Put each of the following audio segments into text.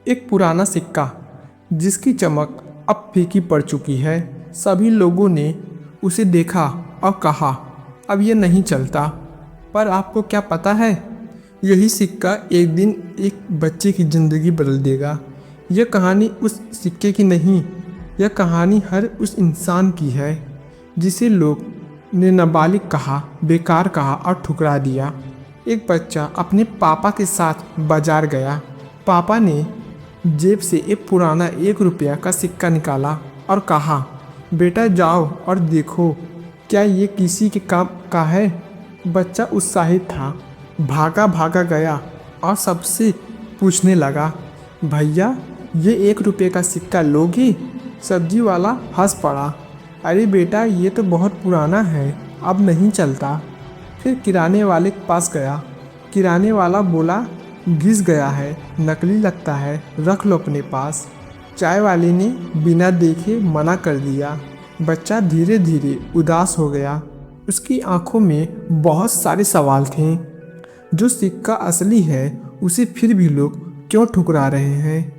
एक पुराना सिक्का जिसकी चमक अब फीकी पड़ चुकी है। सभी लोगों ने उसे देखा और कहा, अब यह नहीं चलता। पर आपको क्या पता है, यही सिक्का एक दिन एक बच्चे की ज़िंदगी बदल देगा। यह कहानी उस सिक्के की नहीं, यह कहानी हर उस इंसान की है जिसे लोग ने नाबालिग कहा, बेकार कहा और ठुकरा दिया। एक बच्चा अपने पापा के साथ बाजार गया। पापा ने जेब से एक पुराना 1 रुपया का सिक्का निकाला और कहा, बेटा जाओ और देखो क्या ये किसी के काम का है। बच्चा उत्साहित था, भागा भागा गया और सबसे पूछने लगा, भैया ये 1 रुपये का सिक्का लोगे? सब्जी वाला हंस पड़ा, अरे बेटा ये तो बहुत पुराना है, अब नहीं चलता। फिर किराने वाले के पास गया। किराने वाला बोला, घिस गया है, नकली लगता है, रख लो अपने पास। चाय वाले ने बिना देखे मना कर दिया। बच्चा धीरे धीरे उदास हो गया। उसकी आंखों में बहुत सारे सवाल थे। जो सिक्का असली है उसे फिर भी लोग क्यों ठुकरा रहे हैं?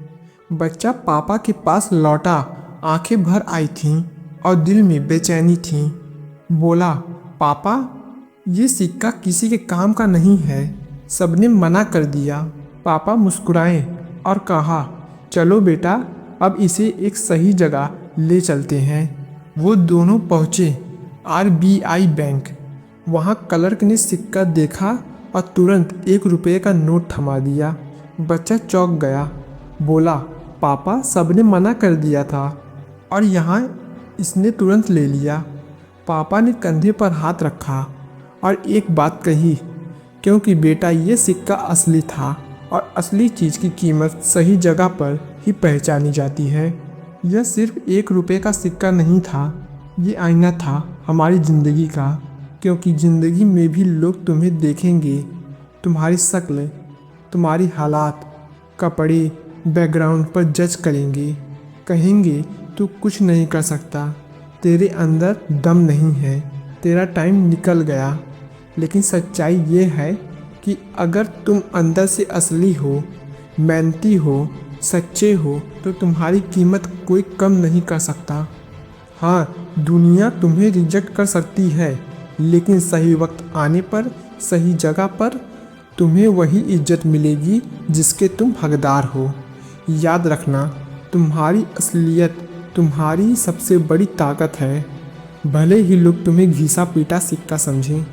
बच्चा पापा के पास लौटा, आंखें भर आई थीं और दिल में बेचैनी थी। बोला, पापा ये सिक्का किसी के काम का नहीं है, सबने मना कर दिया। पापा मुस्कुराए और कहा, चलो बेटा अब इसे एक सही जगह ले चलते हैं। वो दोनों पहुँचे RBI बैंक। वहाँ क्लर्क ने सिक्का देखा और तुरंत 1 रुपये का नोट थमा दिया। बच्चा चौंक गया, बोला, पापा सबने मना कर दिया था और यहाँ इसने तुरंत ले लिया। पापा ने कंधे पर हाथ रखा और एक बात कही, क्योंकि बेटा ये सिक्का असली था और असली चीज़ की कीमत सही जगह पर ही पहचानी जाती है। यह सिर्फ 1 रुपये का सिक्का नहीं था, ये आईना था हमारी ज़िंदगी का। क्योंकि ज़िंदगी में भी लोग तुम्हें देखेंगे, तुम्हारी शक्ल, तुम्हारी हालात, कपड़े, बैकग्राउंड पर जज करेंगे। कहेंगे तू कुछ नहीं कर सकता, तेरे अंदर दम नहीं है, तेरा टाइम निकल गया। लेकिन सच्चाई ये है कि अगर तुम अंदर से असली हो, मेहनती हो, सच्चे हो, तो तुम्हारी कीमत कोई कम नहीं कर सकता। हाँ, दुनिया तुम्हें रिजेक्ट कर सकती है, लेकिन सही वक्त आने पर, सही जगह पर तुम्हें वही इज्जत मिलेगी जिसके तुम हकदार हो। याद रखना, तुम्हारी असलियत तुम्हारी सबसे बड़ी ताकत है। भले ही लोग तुम्हें घिसा पीटा सिक्का समझें,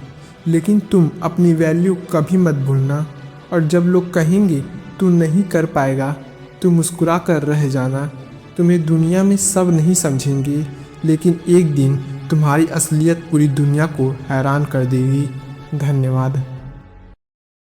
लेकिन तुम अपनी वैल्यू कभी मत भूलना। और जब लोग कहेंगे तू नहीं कर पाएगा, तू मुस्कुरा कर रह जाना। तुम्हें दुनिया में सब नहीं समझेंगे, लेकिन एक दिन तुम्हारी असलियत पूरी दुनिया को हैरान कर देगी। धन्यवाद।